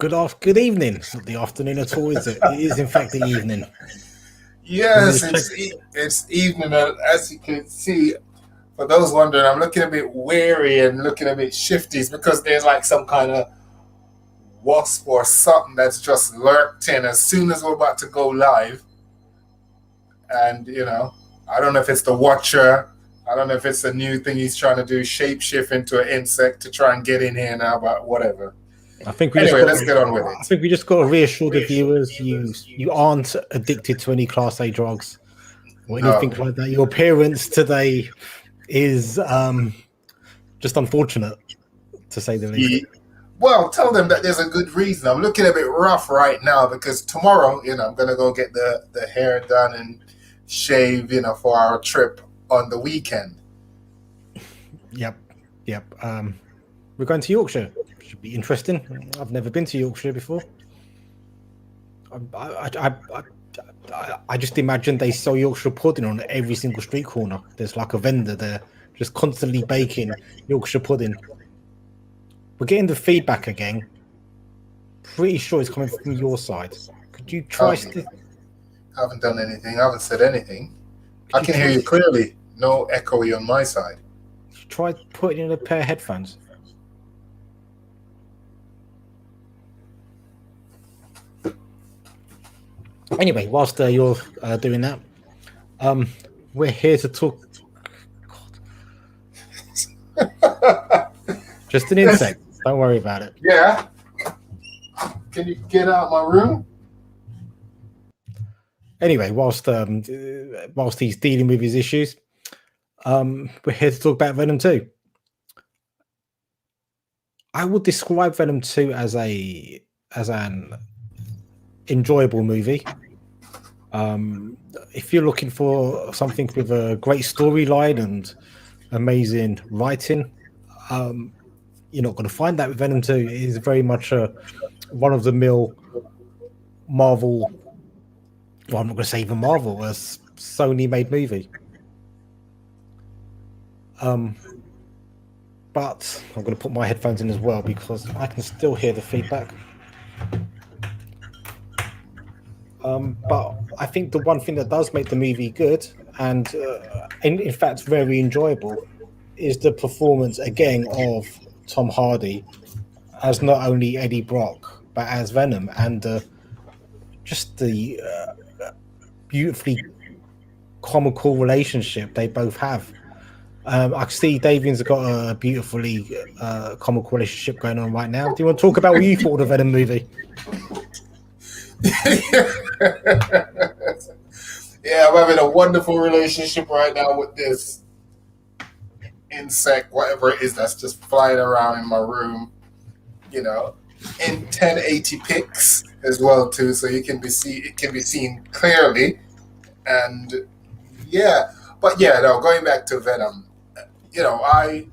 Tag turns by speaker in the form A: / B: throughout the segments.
A: Good evening. It's not the afternoon at all, is it? It is in fact the evening. Let me
B: Yes,
A: just check.
B: it's evening. As you can see, for those wondering, I'm looking a bit weary and looking a bit shifty. It's because there's like some kind of wasp or something that's just lurked in as soon as we're about to go live. And I don't know if it's the Watcher. I don't know if it's a new thing he's trying to do, shape shift into an insect to try and get in here now. But whatever.
A: I think we just
B: Anyway,
A: got.
B: let's get on with
A: I
B: it.
A: think we just got to reassure the viewers you aren't addicted to any Class A drugs or anything
B: No.
A: like that. Your appearance today is just unfortunate, to say the least.
B: Well, tell them that there's a good reason. I'm looking a bit rough right now because tomorrow, I'm gonna go get the hair done and shave, for our trip on the weekend.
A: Yep, yep. We're going to Yorkshire. Should be interesting. I've never been to Yorkshire before. I just imagine they sell Yorkshire pudding on every single street corner. There's like a vendor there just constantly baking Yorkshire pudding. We're getting the feedback again. Pretty sure it's coming from your side. Could you try?
B: Um, haven't done anything. I haven't said anything. I
A: Could you
B: can hear
A: try?
B: you clearly. No echoey on my side.
A: Try putting in a pair of headphones. Anyway, whilst you're doing that, we're here to talk. Just an insect. Don't worry about it.
B: Yeah. Can you get out my room?
A: Anyway, whilst he's dealing with his issues, we're here to talk about Venom 2. I would describe Venom 2 as an enjoyable movie. If you're looking for something with a great storyline and amazing writing, you're not going to find that with Venom 2. It is very much a run-of-the-mill Marvel. Well, I'm not going to say even Marvel, a Sony-made movie. But I'm going to put my headphones in as well because I can still hear the feedback. But I think the one thing that does make the movie good and in fact very enjoyable is the performance again of Tom Hardy as not only Eddie Brock but as Venom, and just the beautifully comical relationship they both have. I see Davian's got a beautifully comical relationship going on right now. Do you want to talk about what you thought of the Venom movie?
B: Yeah, I'm having a wonderful relationship right now with this insect, whatever it is that's just flying around in my room, in 1080 pics as well too, so it can be seen clearly. And yeah, but yeah, no, going back to Venom, I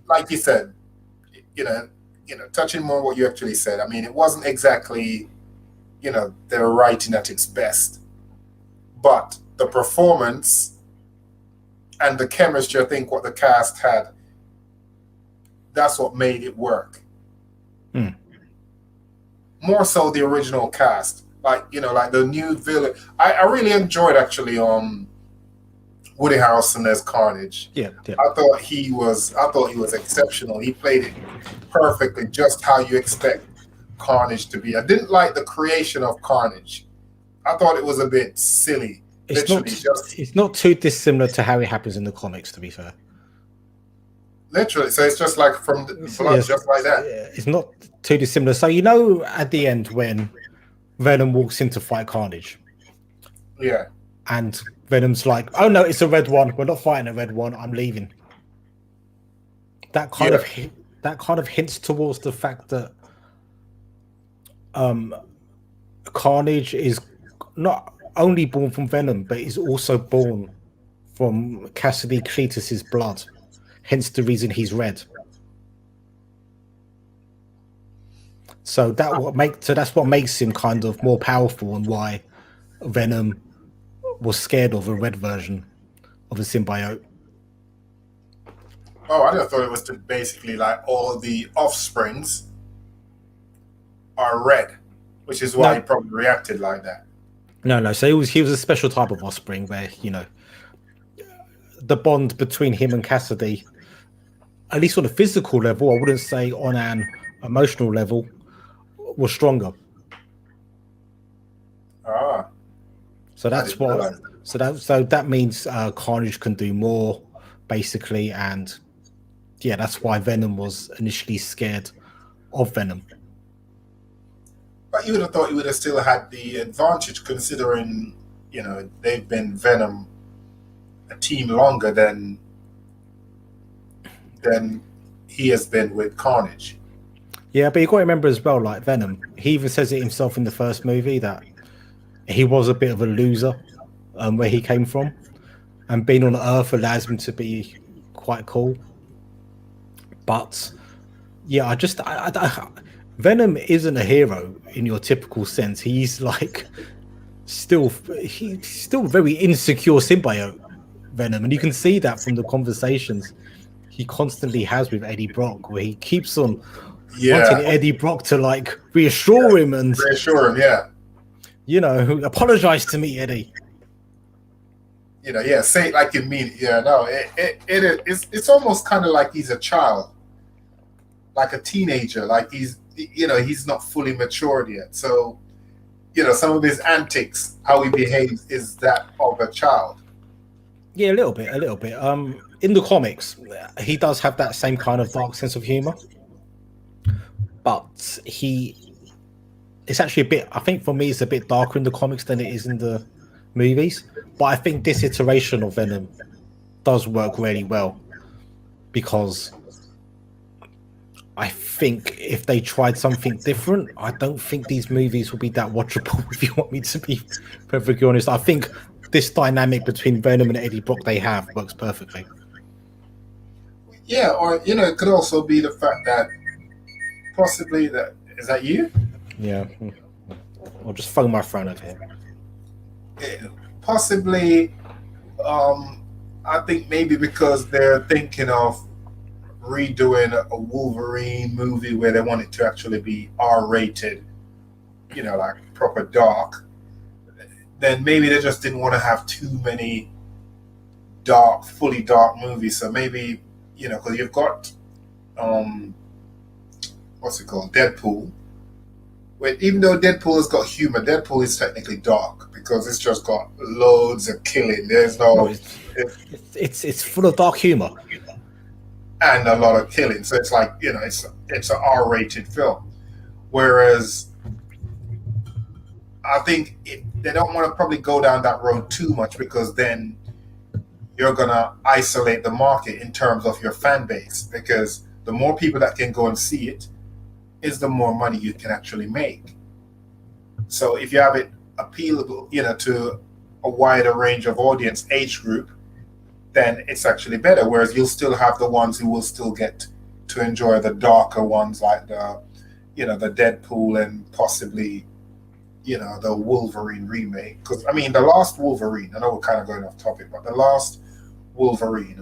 B: like you said, touching more on what you actually said. I mean, it wasn't exactly, their writing at its best, but the performance and the chemistry, I think, what the cast had, that's what made it work.
A: Hmm.
B: More so the original cast, like the new villain. I really enjoyed actually Woody Harrelson as Carnage.
A: Yeah.
B: I thought he was exceptional. He played it perfectly, just how you expect Carnage to be. I didn't like the creation of Carnage. I thought it was a bit silly.
A: It's not too dissimilar to how it happens in the comics, to be fair.
B: Literally, so it's just like from the blood,
A: Yes,
B: just like that.
A: it's not too dissimilar. So at the end when Venom walks in to fight Carnage,
B: Yeah.
A: and Venom's like, "Oh no, it's a red one. We're not fighting a red one. I'm leaving." That kind of hints towards the fact that Carnage is not only born from Venom, but is also born from Cassidy Cletus's blood. Hence the reason he's red. So that's what makes him kind of more powerful, and why Venom was scared of a red version of a symbiote.
B: Oh, I just thought it was to basically like all the offsprings are red, which is why
A: No.
B: he probably reacted like that.
A: No. So he was a special type of offspring where the bond between him and Cassidy, at least on a physical level, I wouldn't say on an emotional level, was stronger.
B: Ah,
A: So
B: I
A: that's
B: didn't
A: what.
B: realize.
A: So that means Carnage can do more, basically, and yeah, that's why Venom was initially scared of Venom.
B: But you would have thought he would have still had the advantage, considering they've been Venom a team longer than he has been with Carnage.
A: Yeah, but you got to remember as well, like Venom, he even says it himself in the first movie that he was a bit of a loser, where he came from, and being on Earth allows him to be quite cool. But yeah, Venom isn't a hero in your typical sense. He's like he's still a very insecure symbiote, Venom, and you can see that from the conversations he constantly has with Eddie Brock, where he keeps on wanting
B: Yeah,
A: Eddie Brock to like reassure him and
B: reassure him. Yeah,
A: apologize to me, Eddie.
B: Yeah, say it like you mean it. Yeah, no, it's almost kind of like he's a child, like a teenager, like he's not fully matured yet. So some of his antics, how he behaves, is that of a child.
A: Yeah, a little bit. In the comics, he does have that same kind of dark sense of humor, but it's actually a bit. I think for me, it's a bit darker in the comics than it is in the movies. But I think this iteration of Venom does work really well, because I think if they tried something different, I don't think these movies will be that watchable. If you want me to be perfectly honest, I think this dynamic between Venom and Eddie Brock they have works perfectly.
B: Yeah, or it could also be the fact that possibly is that you?
A: Yeah, I'll just phone my friend over here.
B: Possibly, I think maybe because they're thinking of redoing a Wolverine movie where they want it to actually be R-rated, like proper dark. Then maybe they just didn't want to have too many fully dark movies. So maybe because you've got what's it called, Deadpool. Even though Deadpool has got humor, Deadpool is technically dark because it's just got loads of killing. There's no,
A: it's full of dark humor
B: and a lot of killing. So it's like it's an R-rated film. Whereas I think they don't want to probably go down that road too much, because then you're gonna isolate the market in terms of your fan base. Because the more people that can go and see it, is the more money you can actually make. So if you have it appealable, to a wider range of audience age group, then it's actually better. Whereas you'll still have the ones who will still get to enjoy the darker ones, like the Deadpool and possibly, the Wolverine remake. Because the last Wolverine, I know we're kind of going off topic, but the last Wolverine,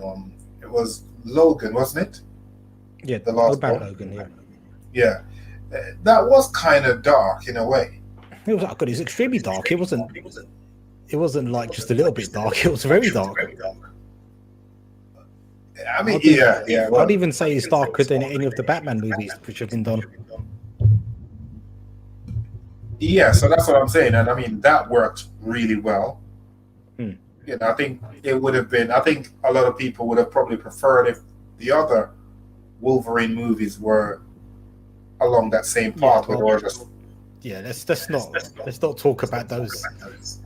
B: it was Logan, wasn't it?
A: Yeah,
B: the last
A: about Logan.
B: Yeah, that was kind of dark in a way.
A: It was good. It was extremely dark. It wasn't like just a little bit dark. It was very dark.
B: I'd
A: even say it's darker than any of the Batman movies which have been done.
B: Yeah, so that's what I'm saying, and that worked really well. I think it would have been. I think a lot of people would have probably preferred if the other Wolverine movies were along that same path.
A: Let's not talk about those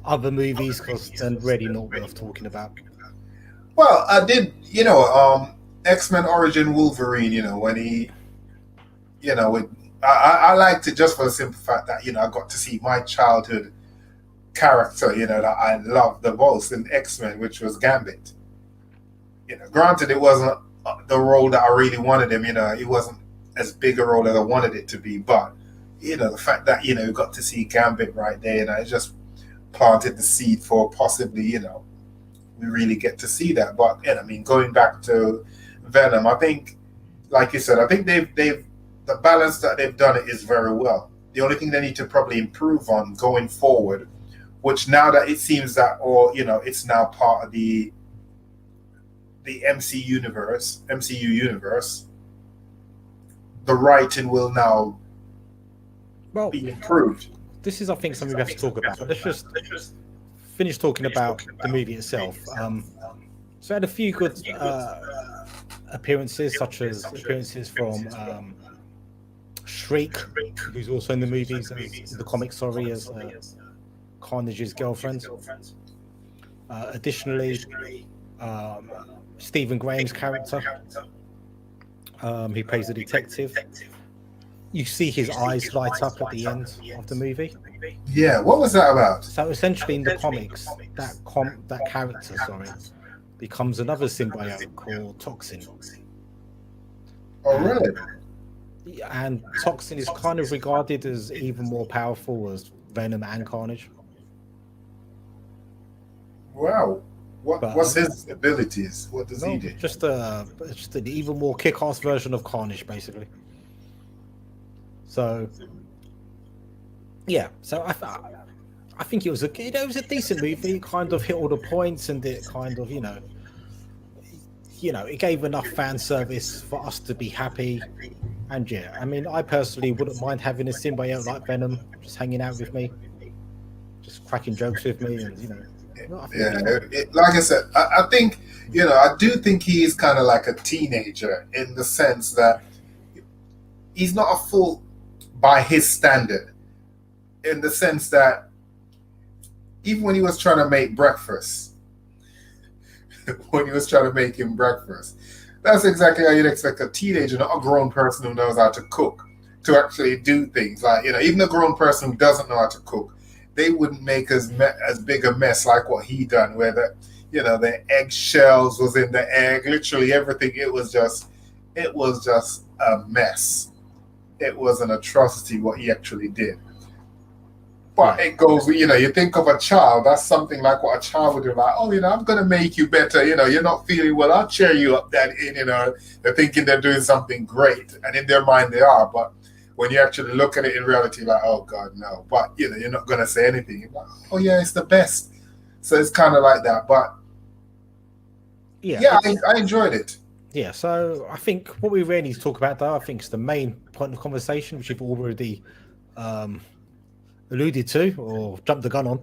A: other movies, because they're really not worth talking about.
B: Well, I did, X-Men Origin Wolverine. When he, I liked it just for the simple fact that I got to see my childhood character, that I loved the most in X-Men, which was Gambit. Granted, it wasn't the role that I really wanted him. It wasn't as big a role as I wanted it to be, but the fact that you got to see Gambit right there, and I just planted the seed for possibly we really get to see that. But going back to Venom, I think, like you said, I think they've the balance that they've done it is very well. the only thing they need to probably improve on going forward, which now that it seems that, or it's now part of the MCU universe, the writing will now
A: Well,
B: be improved.
A: this is, I think, something we have to talk about. Let's just finish talking about the movie itself. So it had a few good appearances, such as appearances from Shriek, who's also in the movies, in the comics, sorry, as Carnage's girlfriend. Additionally, Stephen Graham's character, he plays a detective. You see his eyes light up at the end of the movie.
B: Yeah, what was that about?
A: So essentially, in the comics, that character, becomes another symbiote called Toxin.
B: Oh, really?
A: And Toxin is kind of regarded as even more powerful as Venom and Carnage.
B: Wow. What's his abilities? What does he do?
A: Just an even more kick-ass version of Carnage, basically. So, yeah. So I think it was a decent movie. It kind of hit all the points, and it kind of it gave enough fan service for us to be happy. And yeah, I mean, I personally wouldn't mind having a symbiote like Venom just hanging out with me, just cracking jokes with me, and
B: like I said, I think I do think he is kind of like a teenager in the sense that he's not a full by his standard, in the sense that even when he was trying to make breakfast, that's exactly how you'd expect a teenager, not a grown person who knows how to cook, to actually do things. Like, even a grown person who doesn't know how to cook, they wouldn't make as big a mess like what he done, where the eggshells was in the egg, literally everything. It was just a mess. It was an atrocity what he actually did. But it goes, you think of a child, that's something like what a child would do, like, oh, I'm going to make you better, you're not feeling well, I'll cheer you up, that, they're thinking they're doing something great, and in their mind they are, but when you actually look at it in reality, like, oh, God, no, but, you're not going to say anything, you're like, oh, yeah, it's the best, so it's kind of like that, but, I enjoyed it.
A: Yeah, so I think what we really need to talk about, though, I think is the main point of conversation, which you've already alluded to or jumped the gun on,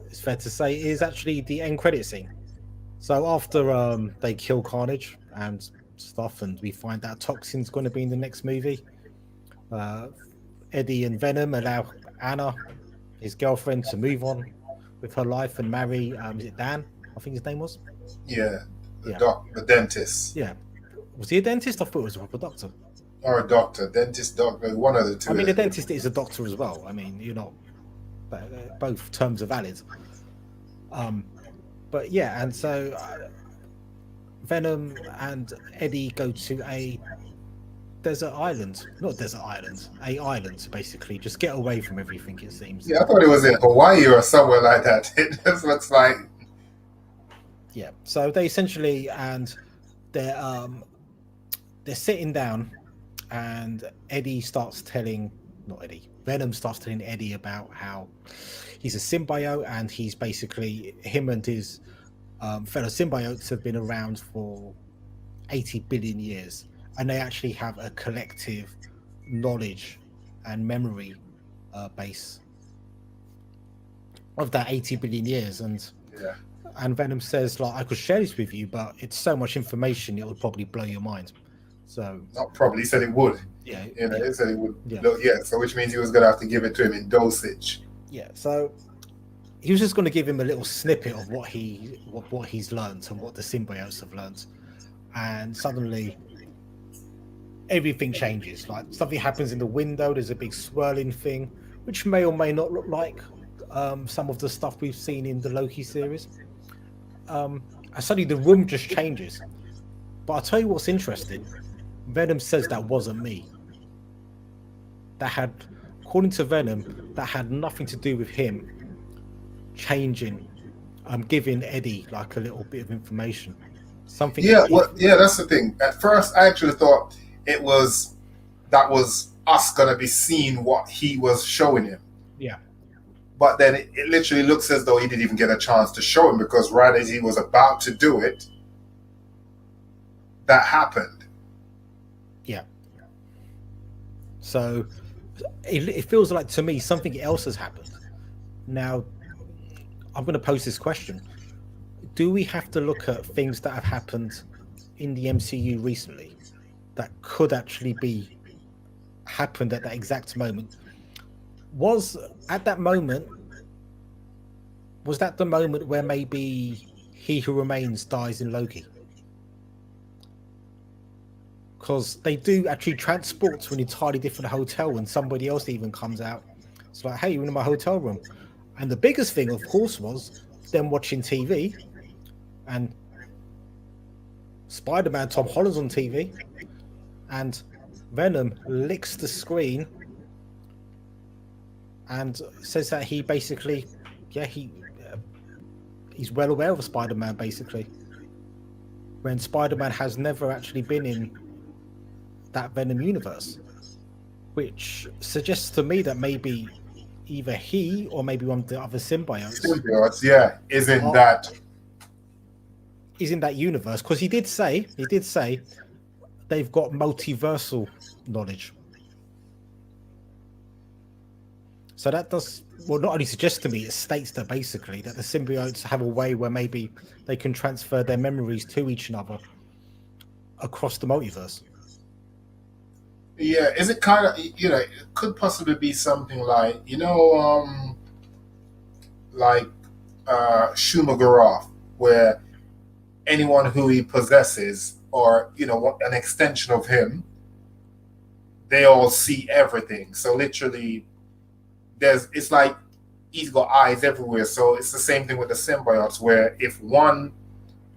A: it's fair to say, is actually the end credit scene. So after they kill Carnage and stuff, and we find out Toxin's going to be in the next movie, Eddie and Venom allow Anna, his girlfriend, to move on with her life and marry, is it Dan? I think his name was?
B: Yeah. The dentist.
A: Yeah. Was he a dentist? I thought it was a proper doctor.
B: Or a doctor, dentist, doctor, one of the two.
A: I mean, a dentist is a doctor as well. I mean, both terms are valid. But yeah, and so Venom and Eddie go to a island, basically, just get away from everything, it seems.
B: Yeah, I thought it was in Hawaii or somewhere like that. It just looks like.
A: Yeah, so they essentially, and they're sitting down, and Venom starts telling Eddie about how he's a symbiote, and he's basically, him and his fellow symbiotes have been around for 80 billion years, and they actually have a collective knowledge and memory base of that 80 billion years. And Venom says, like, I could share this with you, but it's so much information, it would probably blow your mind. So
B: not probably, he said it would.
A: Yeah.
B: He said it would. Yeah. So which means he was going to have to give it to him in dosage.
A: Yeah. So he was just going to give him a little snippet of what he's learned and what the symbiotes have learned, and suddenly everything changes. Like, something happens in the window. There's a big swirling thing, which may or may not look like some of the stuff we've seen in the Loki series. And suddenly the room just changes. But I'll tell you what's interesting. Venom says that wasn't me. According to Venom, that had nothing to do with him changing, giving Eddie like a little bit of information. Something.
B: Yeah, that's the thing. At first, I actually thought that was us gonna be seeing what he was showing him.
A: Yeah.
B: But then it literally looks as though he didn't even get a chance to show him, because right as he was about to do it, that happened.
A: Yeah. So it feels like, to me, something else has happened. Now, I'm going to pose this question. Do we have to look at things that have happened in the MCU recently that could actually be happened at that exact moment? Was at that moment, was that the moment where maybe He Who Remains dies in Loki? Because they do actually transport to an entirely different hotel when somebody else even comes out. It's like, hey, you're in my hotel room. And the biggest thing, of course, was them watching TV and Spider-Man Tom Holland's on TV and Venom licks the screen and says that he basically, he's well aware of Spider-Man, basically. When Spider-Man has never actually been in that Venom universe, which suggests to me that maybe either he or maybe one of the other symbiotes,
B: is in that
A: universe, because he did say they've got multiversal knowledge. So that does, well, not only suggest to me, it states that basically that the symbiotes have a way where maybe they can transfer their memories to each other across the multiverse.
B: Yeah, is it kind of, it could possibly be something like, like Shumagaroth, where anyone who he possesses, or, an extension of him, they all see everything. So literally, it's like he's got eyes everywhere. So it's the same thing with the symbiotes, where if one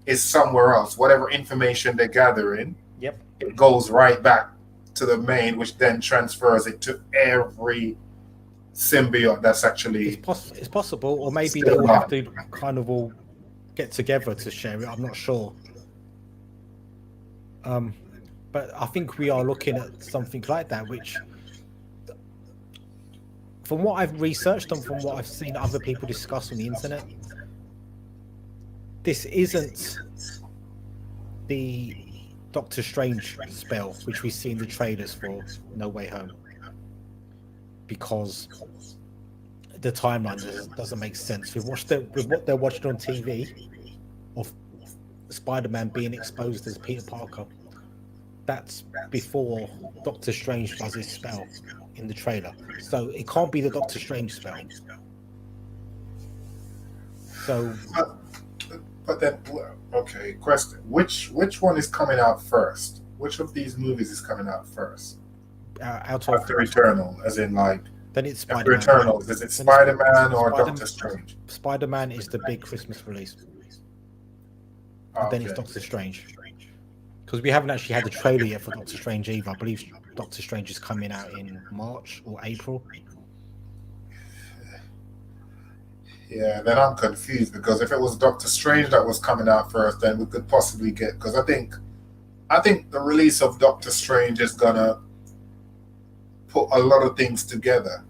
B: is somewhere else, whatever information they're gathering, it goes right back to the main, which then transfers it to every symbiote that's actually.
A: It's possible, or maybe they all have to kind of all get together to share it. I'm not sure. But I think we are looking at something like that, which, from what I've researched and from what I've seen other people discuss on the internet, this isn't the Doctor Strange spell which we see in the trailers for No Way Home, because the timeline doesn't make sense with what they're watching on TV of Spider-Man being exposed as Peter Parker. That's before Doctor Strange does his spell in the trailer, so it can't be the Doctor Strange spell. So,
B: but then, okay, question: which one is coming out first? Which of these movies is coming out first? After Eternal, as in like.
A: Then it's Spider-Man.
B: After Eternals, is it Spider-Man or Doctor Strange?
A: Spider-Man is the big Christmas release. And then it's Doctor Strange. Because we haven't actually had the trailer yet for Doctor Strange either. I believe Doctor Strange is coming out in March or April.
B: Yeah, then I'm confused, because if it was Doctor Strange that was coming out first, then we could possibly get, because I think the release of Doctor Strange is gonna put a lot of things together.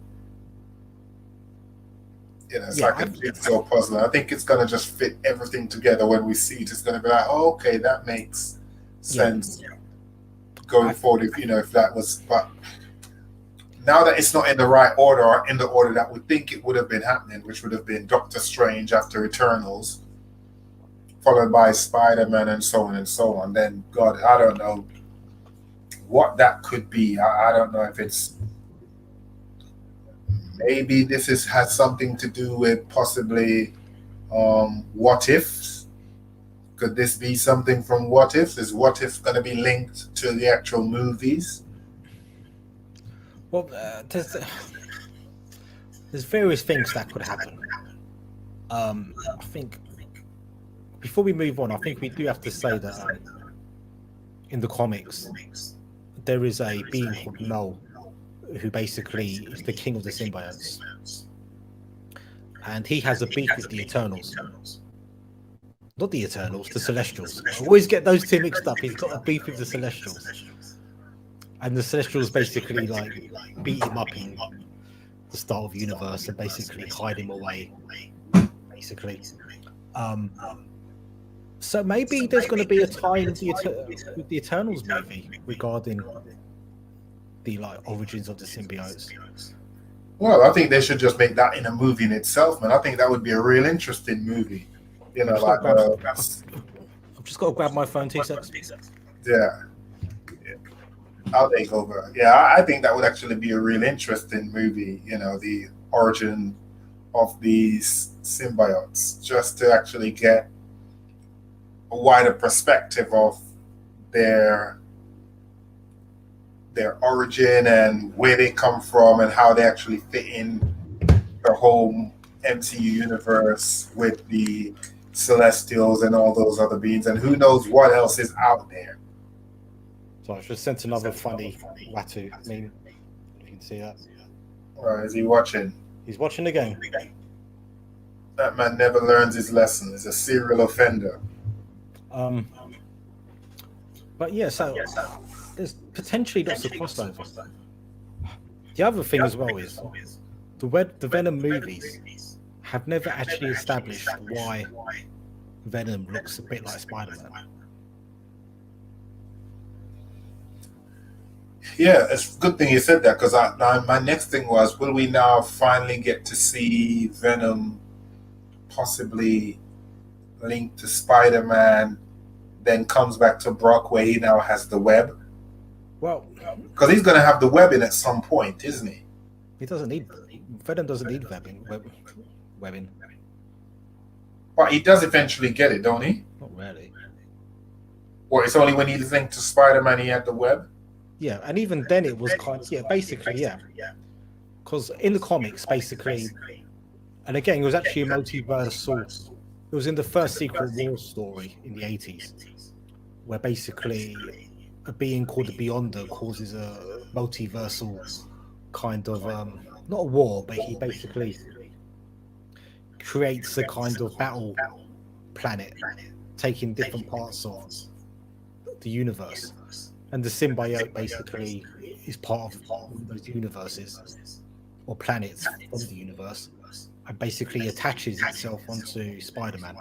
B: It's like a jigsaw puzzle. I think it's gonna just fit everything together when we see it. It's gonna be like, oh, okay, that makes sense going forward. If that was, but now that it's not in the right order, or in the order that we think it would have been happening, which would have been Doctor Strange after Eternals, followed by Spider-Man, and so on, then God, I don't know what that could be. I don't know if it's, maybe this has something to do with possibly What Ifs. Could this be something from What If? Is What If going to be linked to the actual movies?
A: Well, there's various things that could happen. I think before we move on, I think we do have to say that in the comics, there is a being called Null, who basically is the king of the symbiotes, and he has a beef with the Eternals. Not the Eternals, the Celestials. I always get those two mixed up. He's got a beef with the Celestials. and the Celestials basically like beat him up in the start of the universe and basically hide him away. Basically, so maybe there's going to be a tie with the Eternals movie regarding the like origins of the symbiotes.
B: Well, I think they should just make that in a movie in itself, man. I think that would be a real interesting movie. You know, like
A: I've just got to grab my phone. 2 seconds.
B: Yeah. I'll take over. Yeah, I think that would actually be a real interesting movie. You know, the origin of these symbiotes, just to actually get a wider perspective of their origin and where they come from and how they actually fit in the whole MCU universe with the Celestials and all those other beings, and who knows what else is out there.
A: So I just sent another funny Watu meme. If you can see that.
B: Is he watching?
A: He's watching again.
B: That man never learns his lesson. He's a serial offender.
A: But yeah, so there's potentially lots of crossover. The other thing as well is the Venom movies have never actually established why Venom looks a bit like Spider-Man.
B: Yeah, it's a good thing you said that, because my next thing was, will we now finally get to see Venom possibly linked to Spider-Man, then comes back to Brock where he now has the web?
A: Well,
B: because he's going to have the webbing at some point, isn't he?
A: Venom doesn't need webbing.
B: But he does eventually get it, don't he?
A: Not really.
B: Or it's only when he's linked to Spider-Man he had the web?
A: Yeah, and even then it was basically. Because in the comics, basically, and again, it was actually a multiversal. It was in the first Secret War story in the 80s, where basically a being called the Beyonder causes a multiversal kind of, not a war, but he basically creates a kind of battle planet, taking different parts of the universe. And the symbiote basically is part of those universes or planets from the universe, and basically attaches itself onto Spider-Man.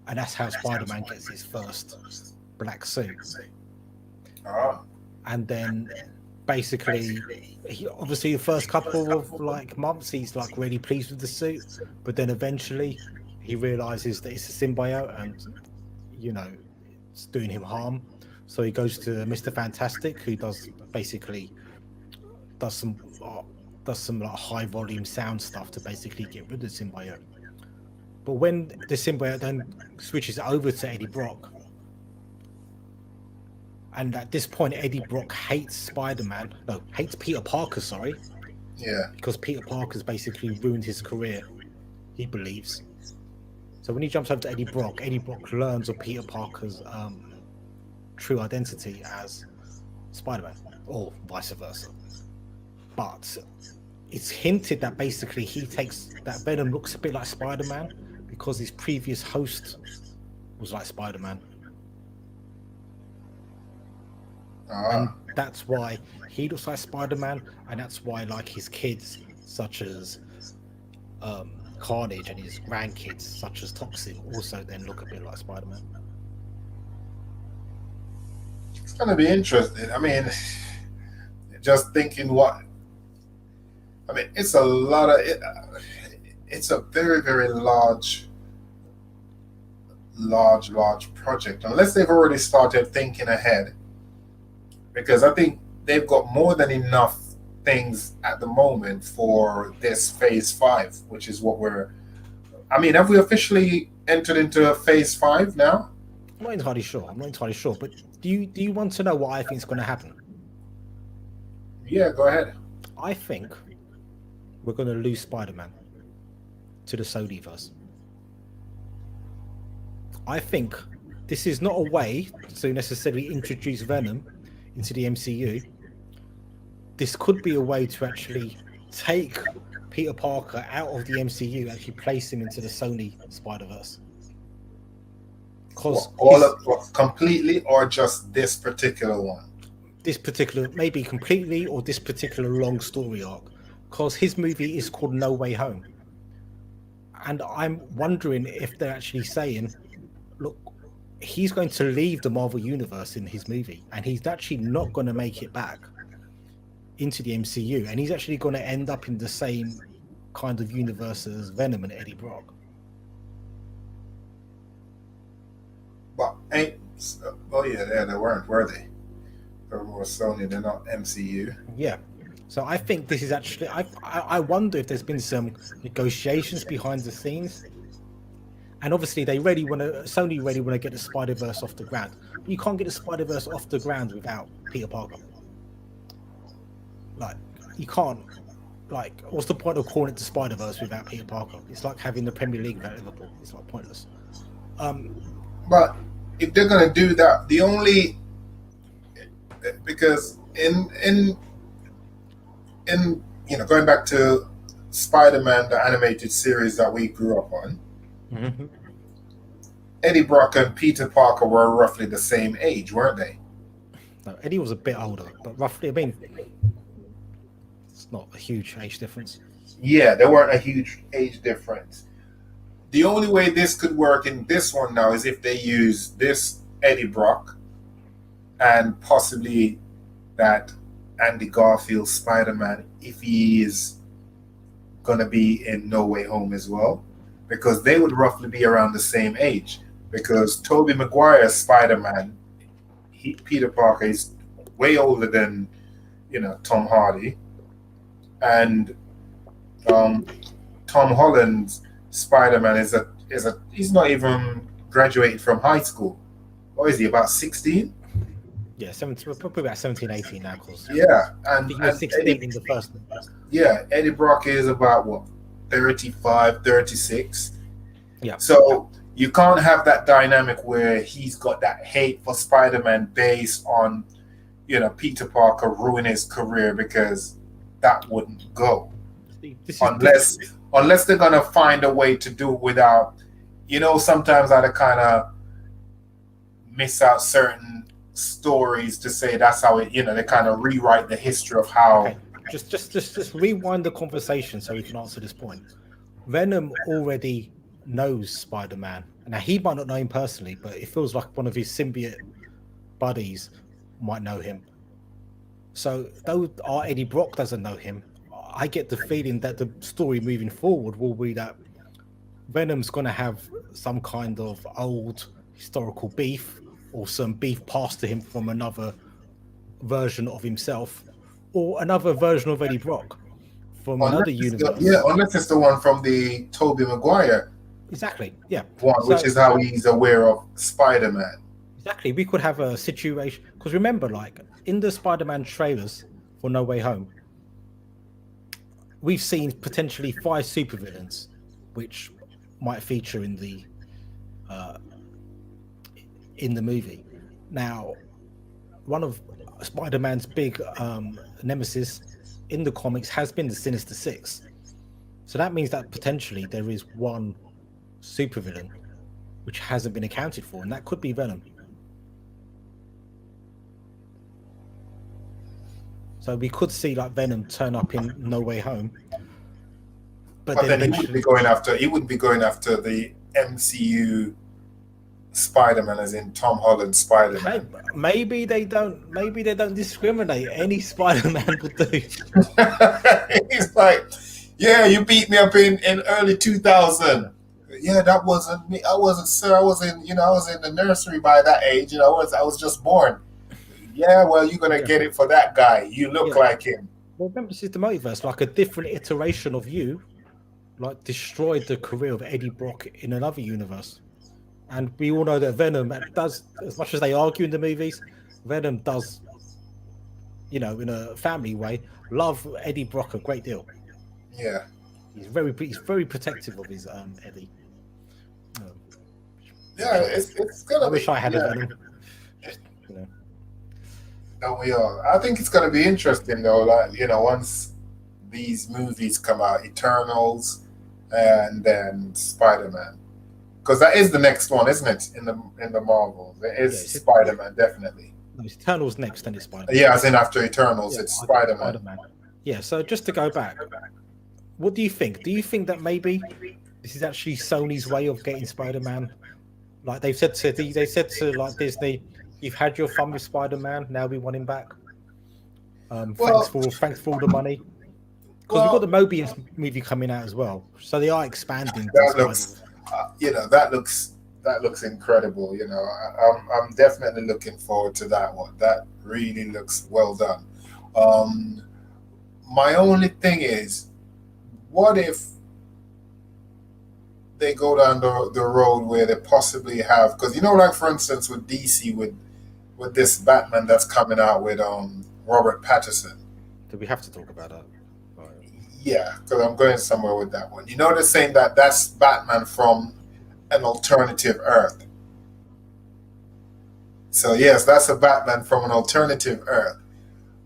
A: And that's how Spider-Man gets his first black suit. And then basically, obviously the first couple of like months he's like really pleased with the suit, but then eventually he realizes that it's a symbiote and, you know, it's doing him harm. So he goes to Mr. Fantastic, who does some like high volume sound stuff to basically get rid of the symbiote. But when the symbiote then switches over to Eddie Brock, and at this point Eddie Brock hates Peter Parker, sorry.
B: Yeah.
A: Because Peter Parker's basically ruined his career, he believes. So when he jumps over to Eddie Brock learns of Peter Parker's true identity as Spider-Man, or vice versa. But it's hinted that basically that Venom looks a bit like Spider-Man because his previous host was like Spider-Man. And that's why he looks like Spider-Man, and that's why like his kids, such as Carnage, and his grandkids, such as Toxin, also then look a bit like Spider-Man.
B: It's going to be interesting. I mean, just thinking it's a lot of it. It's a very, very large project, unless they've already started thinking ahead, because I think they've got more than enough things at the moment for this phase 5, which is what have we officially entered into phase 5 now?
A: I'm not entirely sure, but do you want to know what I think is going to happen?
B: Yeah, go ahead.
A: I think we're going to lose Spider-Man to the Sonyverse. I think this is not a way to necessarily introduce Venom into the MCU. This could be a way to actually take Peter Parker out of the MCU, actually place him into the Sony Spider-Verse.
B: Completely, or just this particular one?
A: this particular, maybe completely, or this particular long story arc, because his movie is called No Way Home. And I'm wondering if they're actually saying, look, he's going to leave the Marvel Universe in his movie, and he's actually not going to make it back into the MCU, and he's actually going to end up in the same kind of universe as Venom and Eddie Brock.
B: But ain't oh yeah, they weren't, were they? They were Sony, they're not MCU.
A: Yeah. So I think this is actually. I wonder if there's been some negotiations behind the scenes, and obviously Sony really want to get the Spider-Verse off the ground. But you can't get the Spider-Verse off the ground without Peter Parker. Like you can't. Like, what's the point of calling it the Spider-Verse without Peter Parker? It's like having the Premier League without Liverpool. It's like pointless.
B: But if they're gonna do that, the only because in going back to Spider-Man, the animated series that we grew up on,
A: Mm-hmm.
B: Eddie Brock and Peter Parker were roughly the same age, weren't they?
A: No, Eddie was a bit older, but roughly, I mean, it's not a huge age difference.
B: Yeah, there weren't a huge age difference. The only way this could work in this one now is if they use this Eddie Brock and possibly that Andy Garfield Spider-Man if he is going to be in No Way Home as well, because they would roughly be around the same age, because Tobey Maguire's Spider-Man, Peter Parker is way older than Tom Hardy, and Tom Holland's Spider-Man is he's not even graduated from high school. What is he, about 16?
A: Yeah, 17, probably about 17, 18 now. Cause
B: yeah,
A: I think he was 16 in the first one.
B: Yeah, Eddie Brock is about what, 35, 36.
A: Yeah.
B: So you can't have that dynamic where he's got that hate for Spider-Man based on, Peter Parker ruining his career, because that wouldn't go. Unless they're gonna find a way to do it without, sometimes I kind of miss out certain stories to say that's how it, they kind of rewrite the history of how.
A: Okay. Just rewind the conversation so we can answer this point. Venom already knows Spider-Man. Now he might not know him personally, but it feels like one of his symbiote buddies might know him. So though our Eddie Brock doesn't know him, I get the feeling that the story moving forward will be that Venom's going to have some kind of old historical beef, or some beef passed to him from another version of himself, or another version of Eddie Brock from another universe.
B: Unless it's the one from the Tobey Maguire.
A: Exactly, yeah.
B: One, which is how he's aware of Spider-Man.
A: Exactly, we could have a situation, because remember, like, in the Spider-Man trailers for No Way Home, we've seen potentially 5 supervillains, which might feature in the movie. Now, one of Spider-Man's big nemesis in the comics has been the Sinister Six, so that means that potentially there is one supervillain which hasn't been accounted for, and that could be Venom. So we could see like Venom turn up in No Way Home,
B: but then he wouldn't be going after. He wouldn't be going after the MCU Spider-Man, as in Tom Holland Spider-Man.
A: Maybe they don't. Maybe they don't discriminate. Any Spider-Man would do.
B: He's like, yeah, you beat me up in early 2000. Yeah, that wasn't me. I wasn't, sir. I was in the nursery by that age. I was just born. Yeah, well, you're gonna get it for that guy. You look like him.
A: Well, remember, this is the multiverse. Like a different iteration of you, like destroyed the career of Eddie Brock in another universe. And we all know that Venom does, as much as they argue in the movies, Venom does, in a family way, love Eddie Brock a great deal.
B: Yeah,
A: he's very protective of his Eddie.
B: Yeah, it's gonna.
A: I wish I had a Venom.
B: No, we are. I think it's gonna be interesting though. Like once these movies come out, Eternals, and then Spider-Man, because that is the next one, isn't it? In the Marvel, there is Spider-Man definitely.
A: No, it's Eternals next, then it's Spider-Man.
B: Yeah, as in after Eternals,
A: Yeah,
B: it's Spider-Man.
A: Spider-Man. Yeah, so just to go back, what do you think? Do you think that maybe this is actually Sony's way of getting Spider-Man? Like they said to like Disney, you've had your fun with Spider-Man, now we want him back. Thanks
B: Well,
A: for all the money. Because we've got the
B: well,
A: Mobius movie coming out as well, so they are expanding the
B: that
A: Spider.
B: looks, that looks incredible. I'm definitely looking forward to that one. That really looks well done. Um, my only thing is, what if they go down the road where they possibly have, because like for instance with DC with this Batman that's coming out with Robert Pattinson.
A: Do we have to talk about that? Right.
B: Yeah, because I'm going somewhere with that one. They're saying that that's Batman from an alternative Earth. So yes, that's a Batman from an alternative Earth,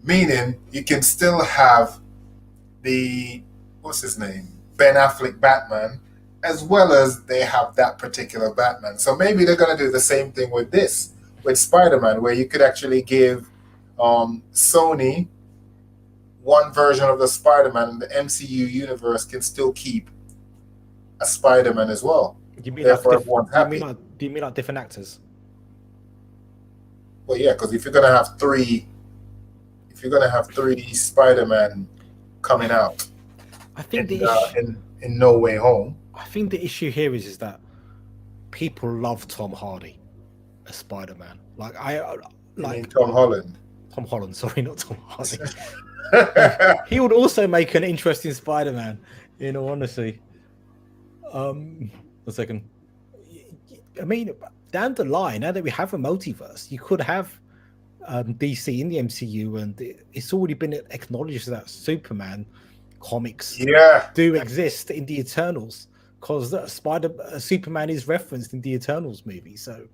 B: meaning you can still have the what's his name, Ben Affleck Batman, as well as they have that particular Batman. So maybe they're going to do the same thing with this, with Spider-Man, where you could actually give Sony one version of the Spider-Man, and the MCU universe can still keep a Spider-Man as well.
A: Do you mean
B: Therefore,
A: like
B: everyone's happy.
A: do you mean like different actors?
B: Well, yeah, because if you're gonna have three Spider-Man coming out
A: I think
B: in,
A: the issue,
B: in No Way Home.
A: I think the issue here is that people love Tom Hardy as Spider-Man. Like
B: You mean Tom Holland?
A: Tom Holland, sorry, not Tom Hardy. He would also make an interesting Spider-Man, in all honesty. A second. I mean, down the line, now that we have a multiverse, you could have DC in the MCU, and it's already been acknowledged that Superman comics
B: Yeah,
A: do exist in the Eternals, because Superman is referenced in the Eternals movie. So,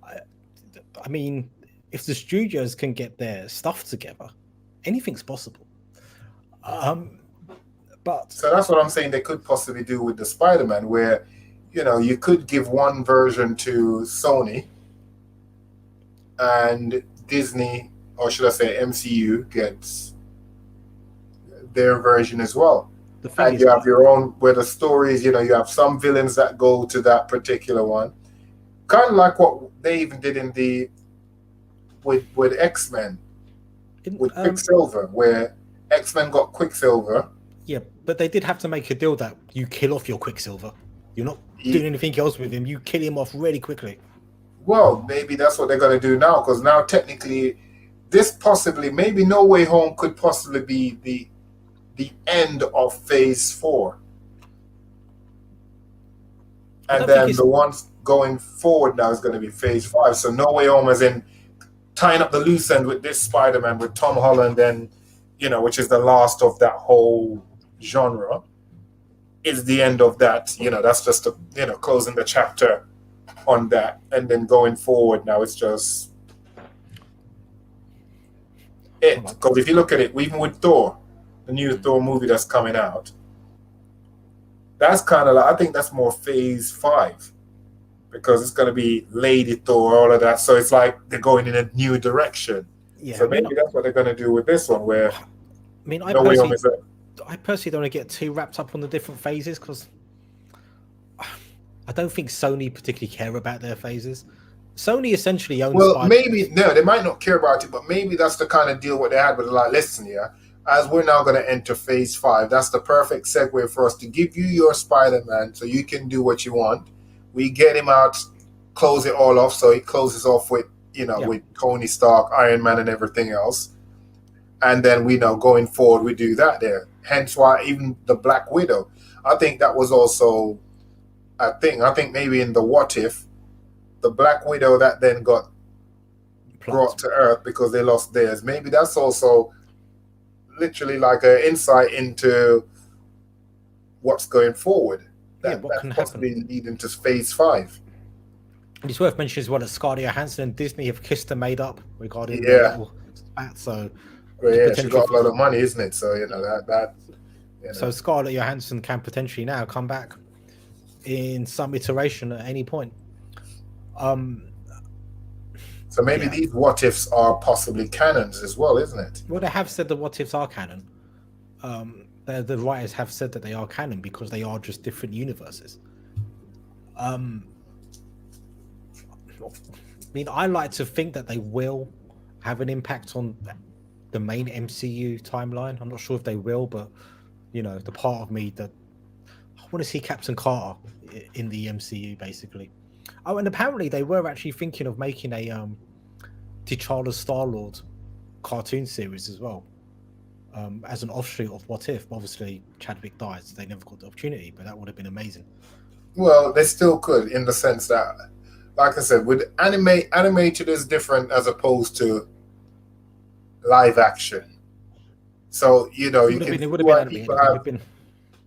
A: I mean, if the studios can get their stuff together, anything's possible. But
B: so that's what I'm saying. They could possibly do with the Spider-Man, where you could give one version to Sony, and Disney, or should I say MCU, gets their version as well.
A: the thing
B: And
A: is,
B: you have your own, where the stories, you have some villains that go to that particular one. Kind of like what they even did in with X-Men, with Quicksilver, where X-Men got Quicksilver.
A: yeah, but they did have to make a deal that you kill off your Quicksilver. You're not doing anything else with him. You kill him off really quickly.
B: Well, maybe that's what they're going to do now, because now technically, this possibly, maybe No Way Home could possibly be the end of Phase 4. And then the ones going forward now is going to be Phase 5. So No Way Home, as in tying up the loose end with this Spider-Man with Tom Holland, and which is the last of that whole genre, is the end of that. That's just closing the chapter on that, and then going forward now it's just it. Because if you look at it, even with Thor, the new Thor movie that's coming out, that's kind of like, I think that's more Phase 5, because it's going to be Lady Thor, all of that. So it's like they're going in a new direction.
A: Yeah,
B: so maybe that's what they're going to do with this one, where
A: I personally don't want to get too wrapped up on the different phases, because I don't think Sony particularly care about their phases. Sony essentially owns.
B: Well, maybe no, they might not care about it, but maybe that's the kind of deal what they had with, like, listen, yeah, as we're now going to enter Phase 5, that's the perfect segue for us to give you your Spider-Man, so you can do what you want. We get him out, close it all off, so he closes off with with Tony Stark, Iron Man, and everything else. And then we know going forward we do that there. Hence why even the Black Widow, I think that was also a thing. I think maybe in the What If, the Black Widow that then got brought to Earth because they lost theirs. Maybe that's also literally like an insight into what's going forward.
A: What can
B: possibly
A: happen?
B: lead into Phase 5.
A: And it's worth mentioning as well that Scarlett Johansson and Disney have kissed and made up regarding their little spat. So
B: well, yeah, she got a lot of money, isn't it? So
A: So Scarlett Johansson can potentially now come back in some iteration at any point.
B: So So maybe
A: Yeah.
B: these what ifs are possibly canons as well, isn't it?
A: Well, they have said the what ifs are canon. The writers have said that they are canon because they are just different universes. I mean, I like to think that they will have an impact on the main MCU timeline. I'm not sure if they will, but the part of me that I want to see Captain Carter in the MCU, basically. Oh, and apparently they were actually thinking of making a T'Challa Star-Lord cartoon series as well, as an offshoot of What If. Obviously, Chadwick died, so they never got the opportunity, but that would have been amazing.
B: Well, they still could, in the sense that, like I said, with animated is different as opposed to live action. So you can
A: It
B: see
A: would have been
B: why
A: animated.
B: people
A: It would
B: have,
A: have been.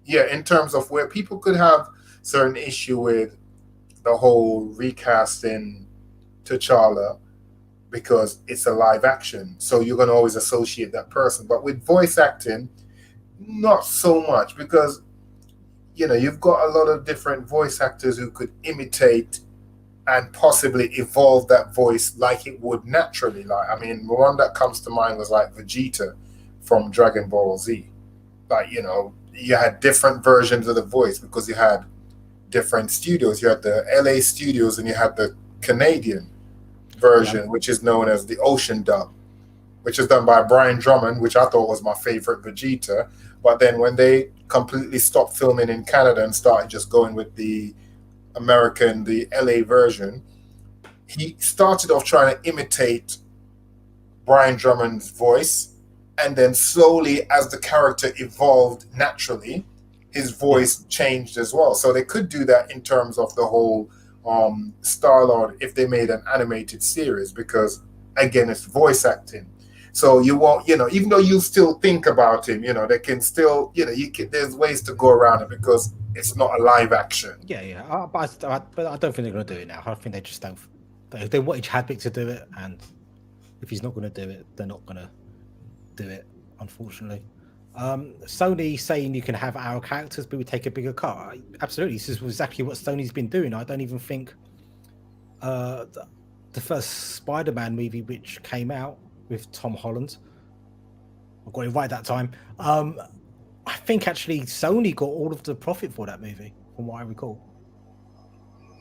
B: yeah, in terms of where people could have certain issue with the whole recasting T'Challa because it's a live action. So you're going to always associate that person. But with voice acting, not so much, because you've got a lot of different voice actors who could imitate and possibly evolve that voice like it would naturally. Like, I mean, the one that comes to mind was like Vegeta from Dragon Ball Z. Like, you had different versions of the voice because you had different studios. You had the LA studios and you had the Canadian version, which is known as the Ocean dub, which is done by Brian Drummond, which I thought was my favorite Vegeta. But then when they completely stopped filming in Canada and started just going with the American, the LA version, he started off trying to imitate Brian Drummond's voice, and then slowly, as the character evolved naturally, his voice changed as well. So they could do that in terms of the whole Star-Lord if they made an animated series, because again, it's voice acting. So you won't, even though you still think about him, they can still, there's ways to go around it because it's not a live action.
A: Yeah. But I don't think they're going to do it now. I think they just don't. They wanted Chadwick to do it, and if he's not going to do it, they're not going to do it, unfortunately. Sony saying you can have our characters, but we take a bigger cut. Absolutely, this is exactly what Sony's been doing. I don't even think the first Spider-Man movie, which came out with Tom Holland, I got it right that time. I think actually Sony got all of the profit for that movie, from what I recall.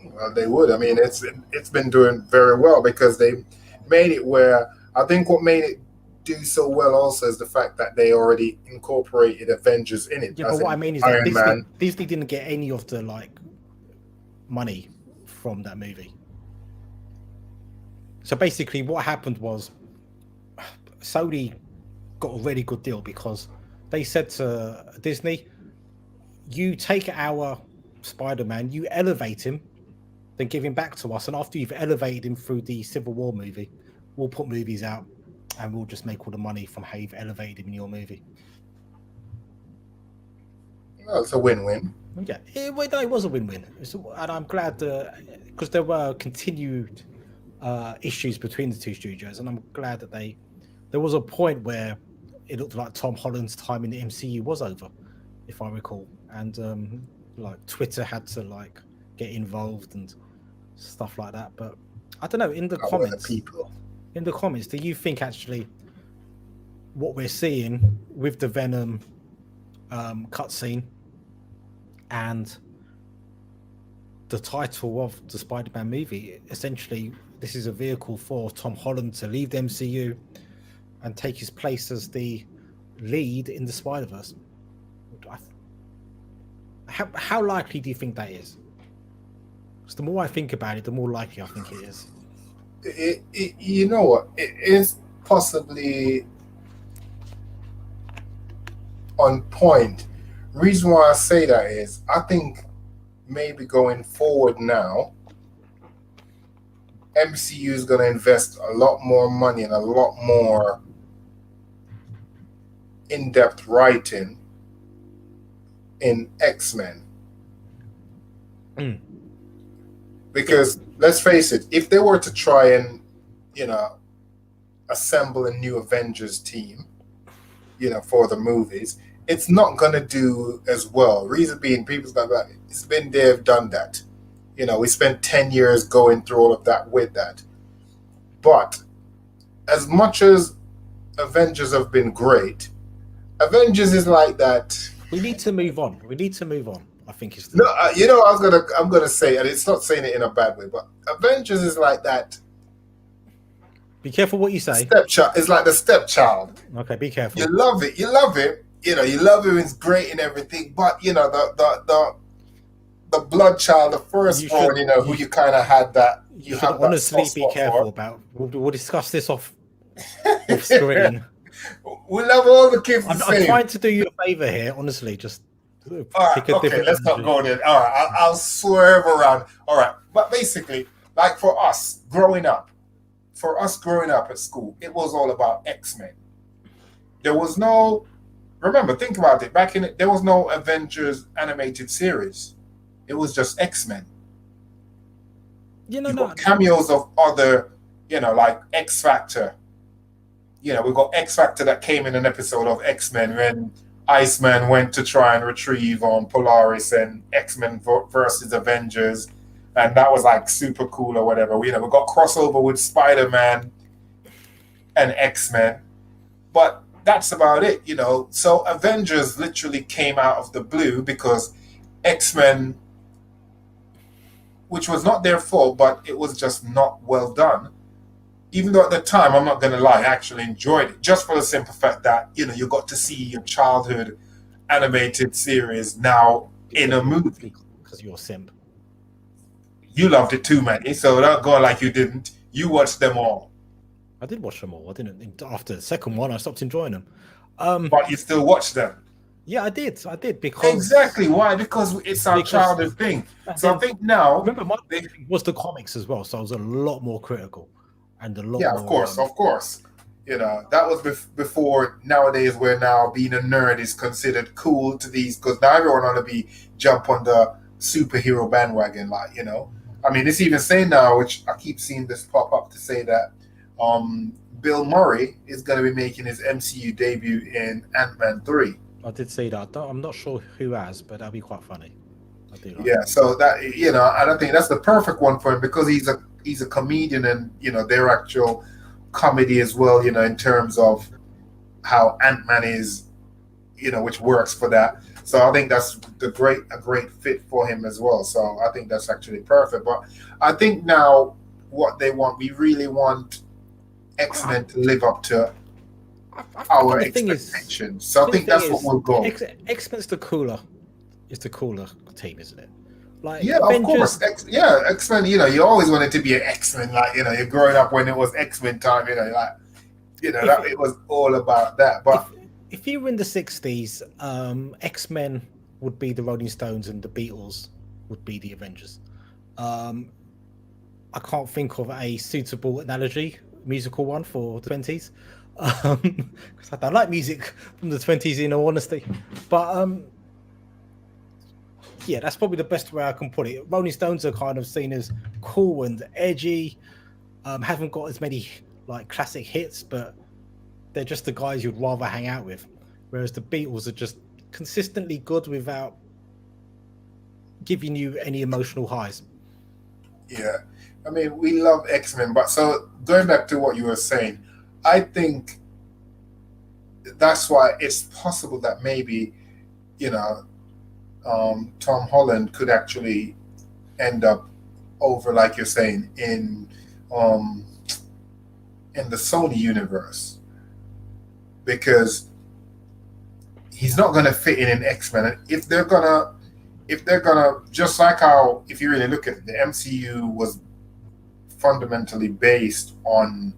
B: Well, they would. I mean, it's been doing very well because they made it where, I think what made it do so well also is the fact that they already incorporated Avengers in it.
A: Yeah, but what I mean is that Disney didn't get any of the money from that movie. So basically, what happened was Sony got a really good deal because they said to Disney, "You take our Spider-Man, you elevate him, then give him back to us, and after you've elevated him through the Civil War movie, we'll put movies out, and we'll just make all the money from how you've elevated him in your movie."
B: Well, it's a win-win.
A: Yeah, it was a win-win, and I'm glad because there were continued issues between the two studios, and I'm glad that there was a point where it looked like Tom Holland's time in the MCU was over, if I recall, and Twitter had to get involved and stuff like that. But I don't know. In the comments, do you think actually what we're seeing with the Venom cutscene and the title of the Spider-Man movie, essentially this is a vehicle for Tom Holland to leave the MCU and take his place as the lead in the Spider-Verse? How likely do you think that is? Because the more I think about it, the more likely I think it is.
B: You know what? It is possibly on point. Reason why I say that is I think maybe going forward now, MCU is going to invest a lot more money and a lot more in-depth writing in X-Men. Because let's face it, if they were to try and, assemble a new Avengers team, for the movies, it's not going to do as well. Reason being, people's like, it's been there, done that. We spent 10 years going through all of that with that. But as much as Avengers have been great, Avengers is like that.
A: We need to move on. We need to move on. I think is the
B: No, I'm gonna say, and it's not saying it in a bad way, but Avengers is like that.
A: Be careful what you say.
B: Stepchild. It's like the stepchild.
A: Okay, be careful.
B: You love it. You love it. You know, you love him. It's great and everything. But you know, the blood child, the firstborn. You know, who you kind of had that.
A: You should honestly be careful about. We'll discuss this off screen.
B: We love all the kids.
A: I'm trying to do you a favor here. Honestly, just
B: all right. Okay, let's not go there. All right, I'll swerve around. All right, but basically, like for us growing up at school, it was all about X-Men. There was no, remember, think about it. Back in it, there was no Avengers animated series. It was just X-Men.
A: You know,
B: cameos of other, you know, like X Factor. You know, we got X Factor that came in an episode of X-Men when Iceman went to try and retrieve Polaris and X-Men versus Avengers. And that was like super cool or whatever. We got crossover with Spider-Man and X-Men. But that's about it, you know. So Avengers literally came out of the blue because X-Men, which was not their fault, but it was just not well done. Even though at the time, I'm not going to lie, I actually enjoyed it. Just for the simple fact that, you know, you got to see your childhood animated series now in a movie.
A: Because you're a simp.
B: You loved it too, man. So don't go like you didn't. You watched them all.
A: I did watch them all. I didn't. After the second one, I stopped enjoying them.
B: But you still watched them.
A: Yeah, I did because
B: exactly. Why? Because it's our childhood thing. So I think now.
A: Remember, my thing was the comics as well, so I was a lot more critical and a lot.
B: Yeah,
A: more,
B: of course. You know, that was before nowadays, where now being a nerd is considered cool to these, because now everyone want to jump on the superhero bandwagon, like, you know. I mean, it's even saying now, which I keep seeing this pop up to say that Bill Murray is going to be making his MCU debut in Ant-Man 3.
A: I did see that. I'm not sure who has, but that'd be quite funny. I do like
B: that. So that, you know, I don't think that's the perfect one for him, because he's a comedian, and, you know, their actual comedy as well, you know, in terms of how Ant-Man is, you know, which works for that. So I think that's a great fit for him as well. So I think that's actually perfect. But I think now what they want, we really want X-Men to live up to our expectations. So I think that's what we'll go.
A: X-Men's the cooler team, isn't it? Like,
B: yeah, Avengers, of course. X-Men. You know, you always wanted to be an X-Men. Like, you know, you're growing up when it was X-Men time. You know, like, you know, that it was all about that. But
A: if you were in the 60s, X-Men would be the Rolling Stones and the Beatles would be the Avengers. I can't think of a suitable musical one for the 20s. Because I don't like music from the 20s, in all honesty. But yeah, that's probably the best way I can put it. Rolling Stones are kind of seen as cool and edgy. Haven't got as many like classic hits, but they're just the guys you'd rather hang out with. Whereas the Beatles are just consistently good without giving you any emotional highs.
B: Yeah. I mean, we love X-Men, but so going back to what you were saying, I think that's why it's possible that maybe, you know, Tom Holland could actually end up over, like you're saying, in the Sony universe, because he's not going to fit in X-Men. And if they're gonna just like how, if you really look at it, the MCU was fundamentally based on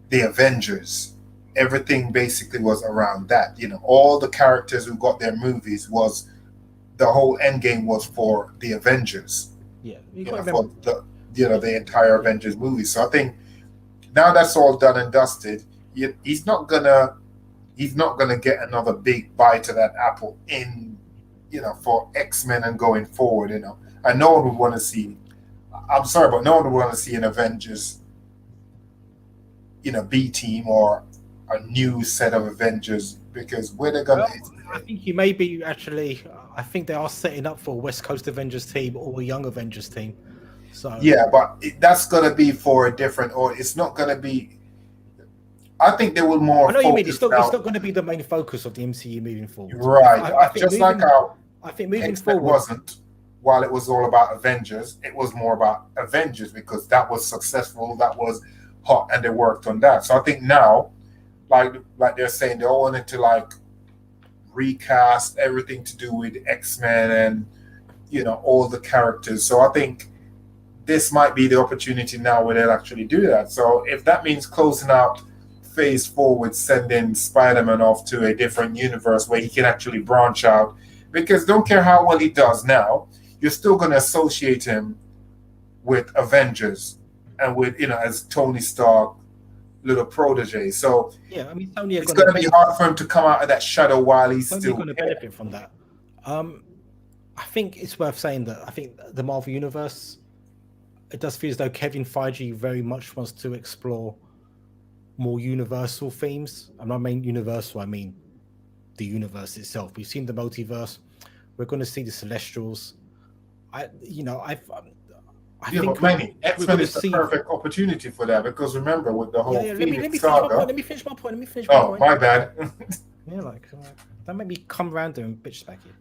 B: the Avengers. Everything basically was around that. You know, all the characters who got their movies, was the whole end game was for the Avengers.
A: Yeah,
B: for the entire Avengers movie. So I think now that's all done and dusted. He's not gonna get another big bite of that apple in, you know, for X-Men and going forward. You know, and no one would want to see. I'm sorry, but no one would want to see an Avengers, you know, B team or a new set of Avengers, because where they're gonna.
A: I think you may be actually. I think they are setting up for a West Coast Avengers team or a Young Avengers team. So
B: Yeah, but that's gonna be for a different, or it's not gonna be. I think they will more
A: I know what you mean.
B: focus
A: It's
B: now.
A: not going to be the main focus of the MCU moving forward.
B: Right.
A: I think
B: Just like how
A: moving
B: X-Men
A: forward.
B: wasn't, while it was all about Avengers, it was more about Avengers because that was successful, that was hot, and they worked on that. So I think now, like they're saying, they all wanted to like recast everything to do with X-Men and all the characters. So I think this might be the opportunity now where they'll actually do that. So if that means closing out phase 4 with sending Spider-Man off to a different universe where he can actually branch out, because don't care how well he does now, you're still going to associate him with Avengers and with, as Tony Stark, little protege. So
A: Yeah, I mean, Sony are
B: it's
A: going
B: going
A: to
B: to be hard for him to come out of that shadow while he's
A: Sony are
B: still
A: going to
B: here.
A: benefit from that. I think it's worth saying that I think the Marvel Universe, it does feel as though Kevin Feige very much wants to explore more universal themes. And I mean universal, I mean the universe itself. We've seen the multiverse. We're going to see the Celestials. I think
B: But many
A: we're
B: X-Men
A: going to
B: is the
A: see.
B: perfect opportunity for that because remember with the whole
A: Yeah,
B: Phoenix saga.
A: let me finish my point. Let me finish my point.
B: My bad.
A: Yeah, don't make me come around there and bitch smack you.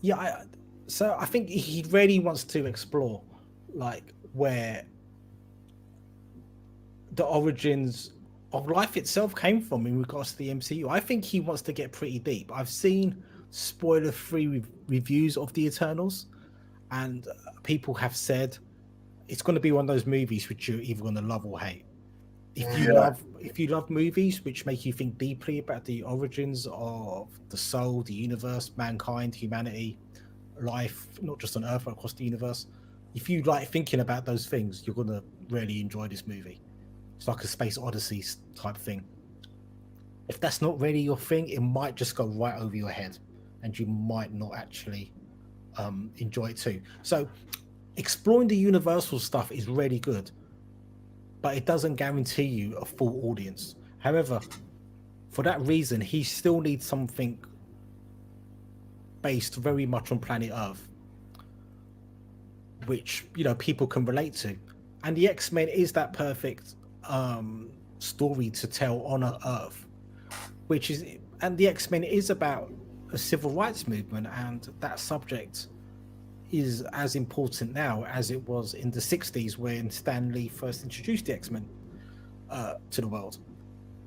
A: Yeah, so I think he really wants to explore like where the origins of life itself came from in regards to the MCU. I think he wants to get pretty deep. I've seen spoiler-free reviews of the Eternals, and people have said it's going to be one of those movies which you're either going to love or hate. If you love movies which make you think deeply about the origins of the soul, the universe, mankind, humanity, life, not just on Earth but across the universe, if you like thinking about those things, you're going to really enjoy this movie. It's like a space odyssey type thing. If that's not really your thing, it might just go right over your head and you might not actually enjoy it too. So exploring the universal stuff is really good, but it doesn't guarantee you a full audience. However, for that reason, he still needs something based very much on planet Earth, which people can relate to. And the X-Men is that perfect story to tell on Earth, and the X-Men is about a civil rights movement, and that subject is as important now as it was in the 60s when Stan Lee first introduced the X-Men to the world.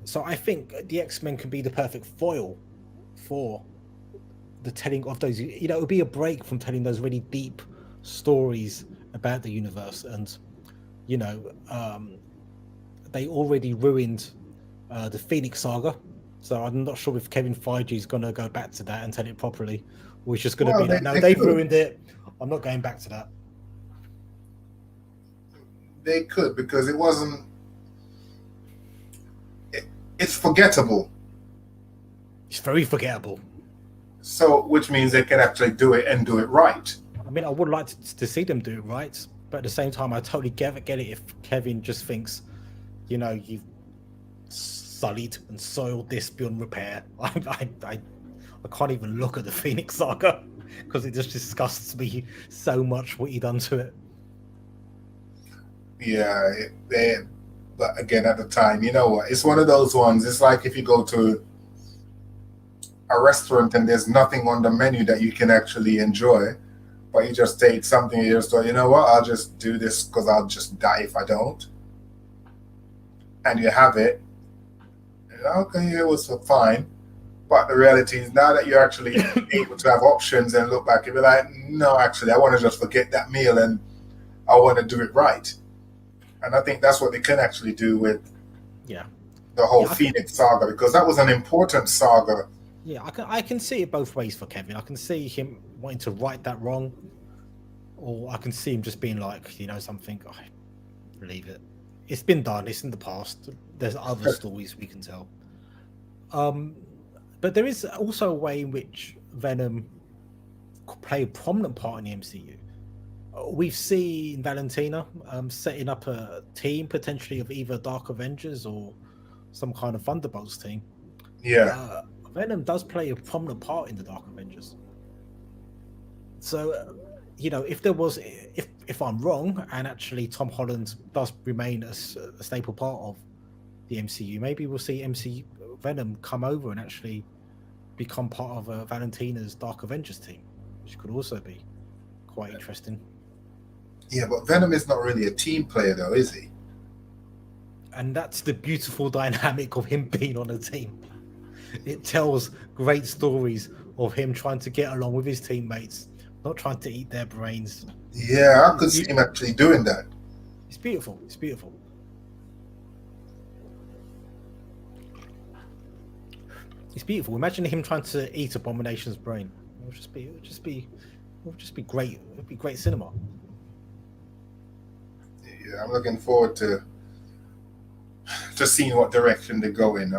A: So I think the X-Men can be the perfect foil for the telling of those. It would be a break from telling those really deep stories about the universe. And they already ruined the Phoenix saga. So I'm not sure if Kevin Feige is going to go back to that and tell it properly, or it's just going to be like, no, they've ruined it. I'm not going back to that.
B: They could, because it wasn't. It's forgettable.
A: It's very forgettable.
B: So, which means they can actually do it and do it right.
A: I mean, I would like to see them do it right, but at the same time, I totally get it if Kevin just thinks, you've sullied and soiled this beyond repair. I can't even look at the Phoenix saga because it just disgusts me so much what he done to it.
B: Yeah, but again, at the time, you know what? It's one of those ones. It's like if you go to a restaurant and there's nothing on the menu that you can actually enjoy, but you just take something and you just thought, you know what? I'll just do this because I'll just die if I don't. And you have it. Okay, it was fine. But the reality is now that you're actually able to have options and look back, you'll be like, no, actually, I want to just forget that meal and I want to do it right. And I think that's what they can actually do with the whole Phoenix saga, because that was an important saga.
A: Yeah, I can see it both ways for Kevin. I can see him wanting to right that wrong, or I can see him just being like, something, leave it. It's been done. It's in the past. There's other stories we can tell. But there is also a way in which Venom could play a prominent part in the MCU. We've seen Valentina setting up a team potentially of either Dark Avengers or some kind of Thunderbolts team.
B: Yeah.
A: Venom does play a prominent part in the Dark Avengers. So, if there was, if I'm wrong, and actually Tom Holland does remain a staple part of the MCU, maybe we'll see MCU Venom come over and actually become part of Valentina's Dark Avengers team, which could also be quite interesting.
B: Yeah, but Venom is not really a team player, though, is he?
A: And that's the beautiful dynamic of him being on a team. It tells great stories of him trying to get along with his teammates, not trying to eat their brains.
B: Yeah, I could see him actually doing that.
A: It's beautiful. It's beautiful. It's beautiful. Imagine him trying to eat Abomination's brain. It would just be great. It would be great cinema.
B: Yeah, I'm looking forward to seeing what direction they go in.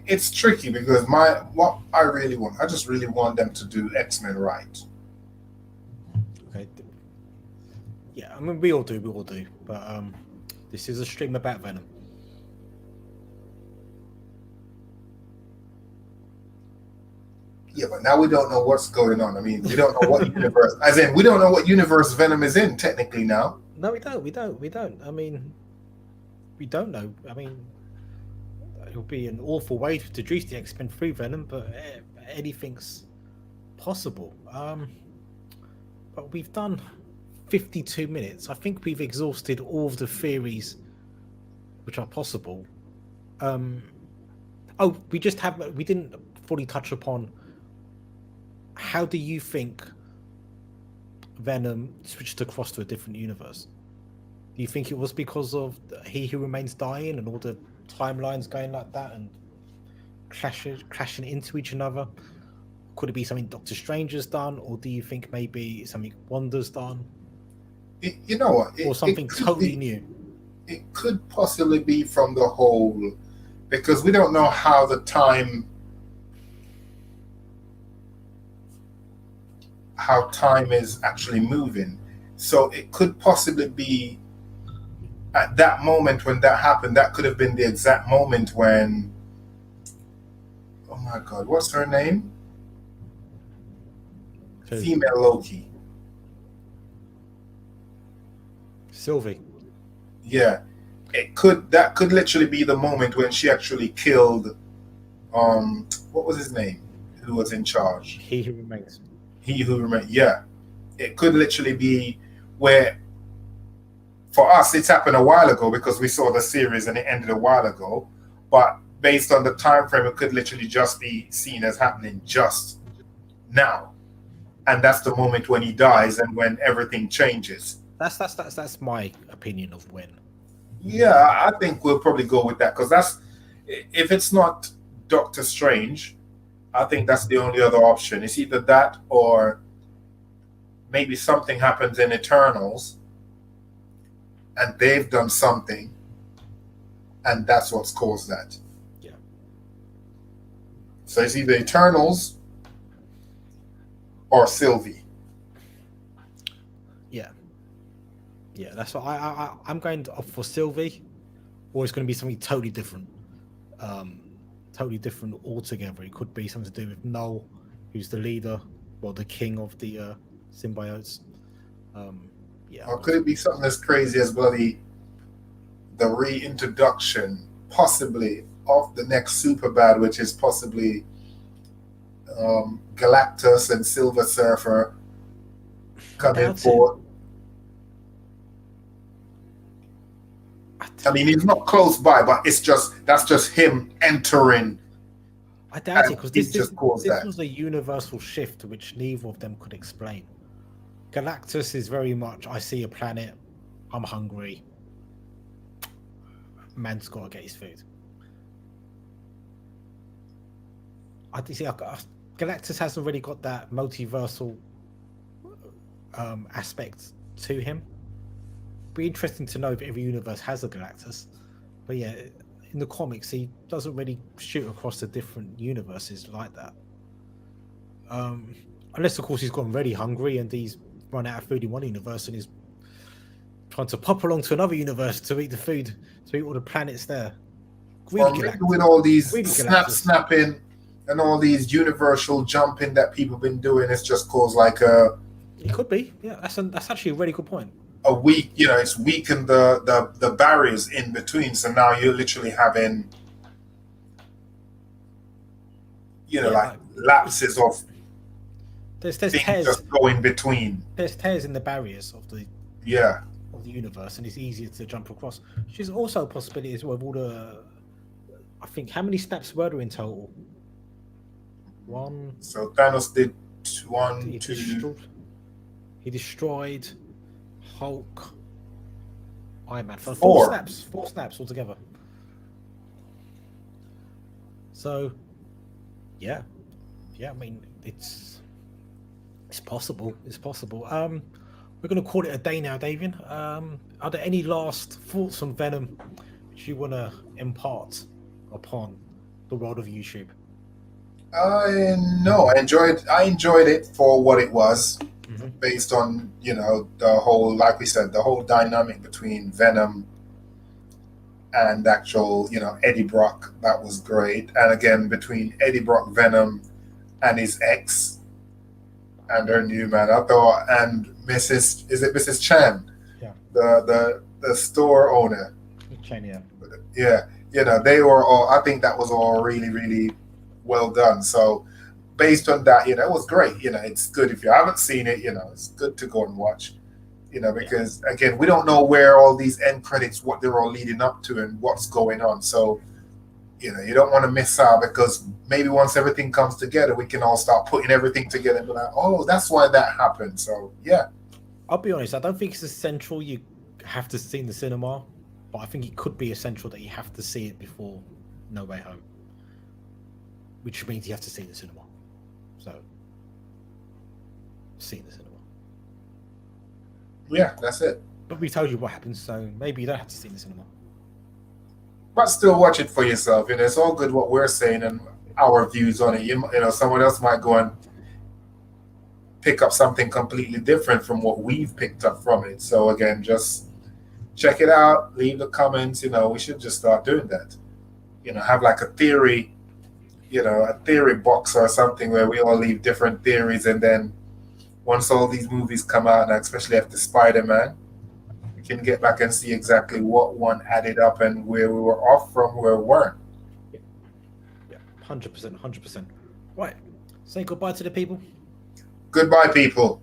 B: It's tricky because what I really want, I just really want them to do X-Men right.
A: Okay. Yeah, I mean we all do, but this is a stream about Venom.
B: Yeah, but now we don't know what's going on. I mean, we don't know what universe, as in we don't know what universe Venom is in technically now.
A: No, we don't. I mean, we don't know. I mean, it would be an awful way to introduce the X-Men through Venom, but anything's possible. But we've done 52 minutes. I think we've exhausted all of the theories which are possible. We didn't fully touch upon how do you think Venom switched across to a different universe? Do you think it was because of He Who Remains dying and all the timelines going like that and clashing into each other? Could it be something Doctor Strange has done, or do you think maybe something Wanda's done?
B: You know what?
A: Or something totally new?
B: It could possibly be from the whole, because we don't know how the time is actually moving. So it could possibly be at that moment when that happened, that could have been the exact moment when, oh my God, what's her name?
A: Who?
B: Female Loki.
A: Sylvie.
B: Yeah. That could literally be the moment when she actually killed, what was his name? Who was in charge?
A: He Who Remains.
B: He Who Remains. Yeah. It could literally be where, for us, it's happened a while ago because we saw the series and it ended a while ago. But based on the time frame, it could literally just be seen as happening just now. And that's the moment when he dies and when everything changes.
A: That's my opinion of when.
B: Yeah, I think we'll probably go with that because that's, if it's not Doctor Strange, I think that's the only other option. It's either that or maybe something happens in Eternals and they've done something and that's what's caused that.
A: Yeah.
B: So it's either Eternals or Sylvie.
A: Yeah, that's what I'm going for Sylvie, or it's going to be something totally different. Totally different altogether. It could be something to do with Null, who's the leader or the king of the symbiotes.
B: Or could it be something as crazy as bloody the reintroduction, possibly, of the next Superbad, which is possibly Galactus and Silver Surfer coming forward. I mean, he's not close by, but that's just him entering.
A: I doubt it because this
B: that
A: was a universal shift which neither of them could explain. Galactus is very much, I see a planet, I'm hungry, man's got to get his food. I see Galactus hasn't really got that multiversal aspect to him. Be interesting to know if every universe has a Galactus, but yeah, in the comics he doesn't really shoot across the different universes like that, unless of course he's gotten really hungry and he's run out of food in one universe and is trying to pop along to another universe to eat the food, to eat all the planets there. Really
B: Or
A: good
B: maybe
A: actors.
B: with all these
A: Really good actors.
B: snapping and all these universal jumping that people been doing, it's just caused like
A: It could be. Yeah, that's actually a really good point.
B: a weak, it's weakened the barriers in between. So now you're literally having,
A: Yeah,
B: like
A: like
B: lapses of
A: there's
B: things
A: tears
B: just going between.
A: there's tears in the barriers
B: Yeah.
A: of the universe, and it's easier to jump across. Which is also a possibility as well. With all the, I think, how many snaps were there in total? One.
B: So Thanos did one,
A: He
B: two.
A: destroyed. He destroyed Hulk, Iron Man for four
B: Four.
A: snaps. Four snaps altogether. So, yeah. I mean, it's possible. It's possible. We're gonna call it a day now, Davian. Are there any last thoughts on Venom which you want to impart upon the world of YouTube?
B: No, I enjoyed it for what it was,
A: Mm-hmm.
B: based on the whole, like we said, the whole dynamic between Venom and actual Eddie Brock. That was great, and again between Eddie Brock, Venom, and his ex and her new man. I thought, and Mrs. Chan,
A: Yeah.
B: the store owner.
A: Chen, yeah.
B: Yeah, they were all. I think that was all really, really well done. So, based on that, it was great. It's good if you haven't seen it. It's good to go and watch. Because again, we don't know where all these end credits, what they're all leading up to, and what's going on. So, you don't want to miss out, because maybe once everything comes together, we can all start putting everything together and be like, oh, that's why that happened. So, yeah.
A: I'll be honest, I don't think it's essential you have to see in the cinema, but I think it could be essential that you have to see it before No Way Home, which means you have to see it in the cinema. So, see it in the cinema.
B: Yeah, that's it.
A: But we told you what happens, so maybe you don't have to see it in the cinema.
B: But still watch it for yourself. It's all good what we're saying and our views on it. Someone else might go and pick up something completely different from what we've picked up from it. So again, just check it out, leave the comments. We should just start doing that. Have like a theory, a theory box or something where we all leave different theories, and then once all these movies come out, and especially after Spider-Man, we can get back and see exactly what one added up and where we were off from, where we weren't.
A: Yeah, 100%, 100%. Right, say goodbye to the people.
B: Goodbye, people.